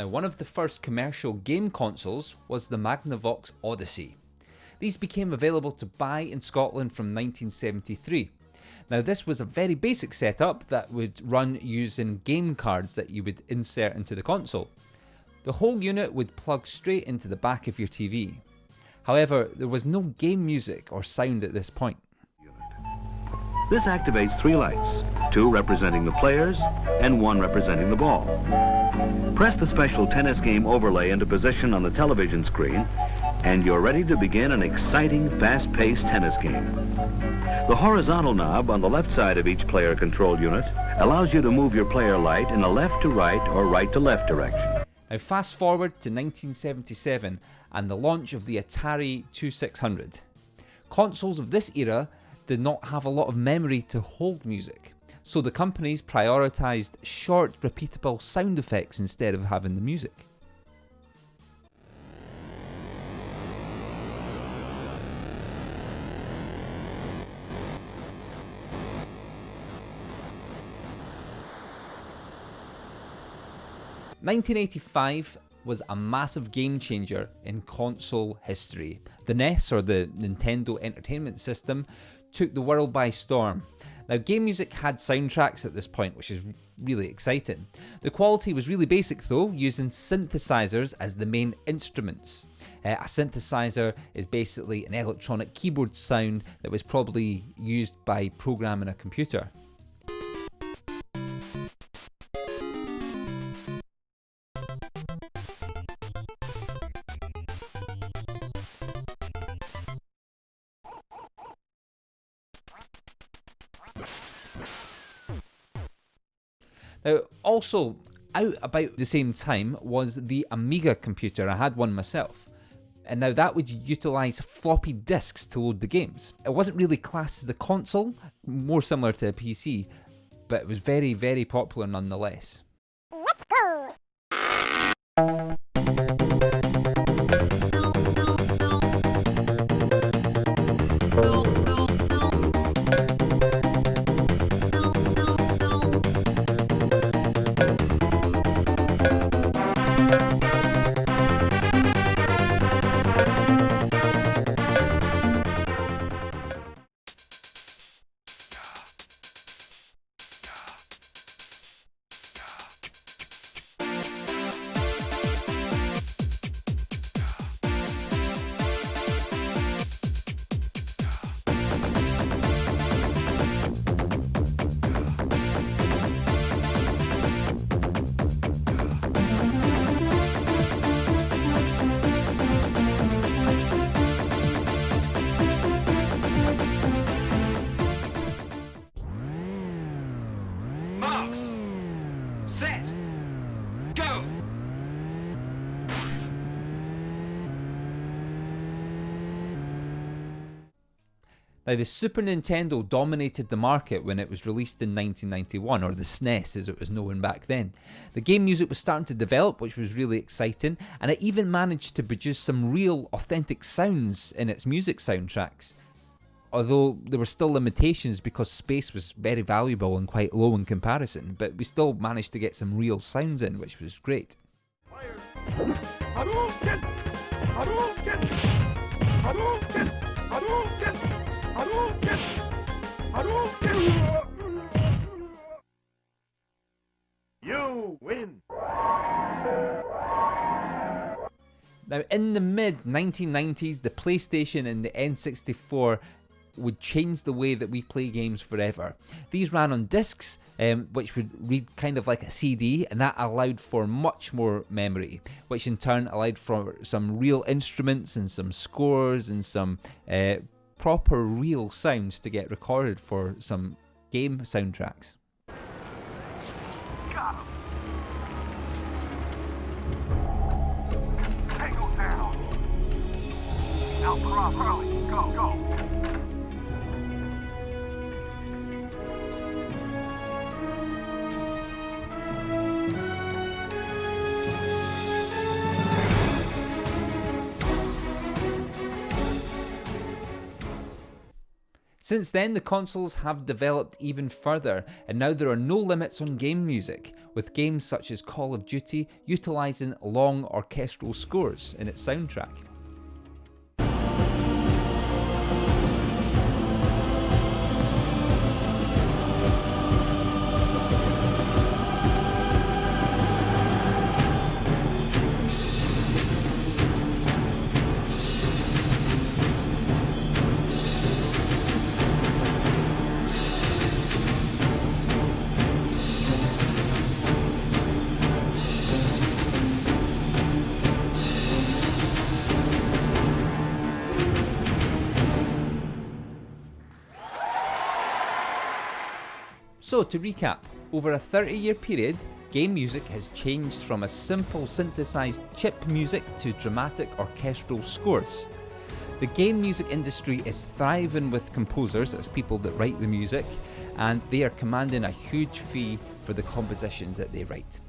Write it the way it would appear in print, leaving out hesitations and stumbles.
one of the first commercial game consoles was the Magnavox Odyssey. These became available to buy in Scotland from 1973. Now, this was a very basic setup that would run using game cards that you would insert into the console. The whole unit would plug straight into the back of your TV. However, there was no game music or sound at this point. This activates 3 lights, 2 representing the players and 1 representing the ball. Press the special tennis game overlay into position on the television screen and you're ready to begin an exciting, fast-paced tennis game. The horizontal knob on the left side of each player control unit allows you to move your player light in a left to right or right to left direction. Now fast forward to 1977 and the launch of the Atari 2600. Consoles of this era did not have a lot of memory to hold music, so the companies prioritised short, repeatable sound effects instead of having the music. "1985 was a massive game changer in console history. The NES, or the Nintendo Entertainment System, took the world by storm. Now, game music had soundtracks at this point, which is really exciting. The quality was really basic though, using synthesizers as the main instruments. A synthesizer is basically an electronic keyboard sound that was probably used by programming a computer. Now, also out about the same time was the Amiga computer. I had one myself. And now that would utilise floppy disks to load the games. It wasn't really classed as a console, more similar to a PC, but it was very, very popular nonetheless. Let's go! Set, go! Now, the Super Nintendo dominated the market when it was released in 1991, or the SNES as it was known back then. The game music was starting to develop, which was really exciting, and it even managed to produce some real, authentic sounds in its music soundtracks. Although there were still limitations because space was very valuable and quite low in comparison, but we still managed to get some real sounds in, which was great. Hadouken! Hadouken! Hadouken! Hadouken! Hadouken! Hadouken! You win! Now, in the mid-1990s, the PlayStation and the N64 would change the way that we play games forever. These ran on discs, which would read kind of like a CD, and that allowed for much more memory, which in turn allowed for some real instruments and some scores and some proper real sounds to get recorded for some game soundtracks. Got him! Tango down! Now cross early, go, go! Since then, the consoles have developed even further, and now there are no limits on game music, with games such as Call of Duty utilising long orchestral scores in its soundtrack. So to recap, over a 30-year period, game music has changed from a simple synthesized chip music to dramatic orchestral scores. The game music industry is thriving with composers, that's people that write the music, and they are commanding a huge fee for the compositions that they write.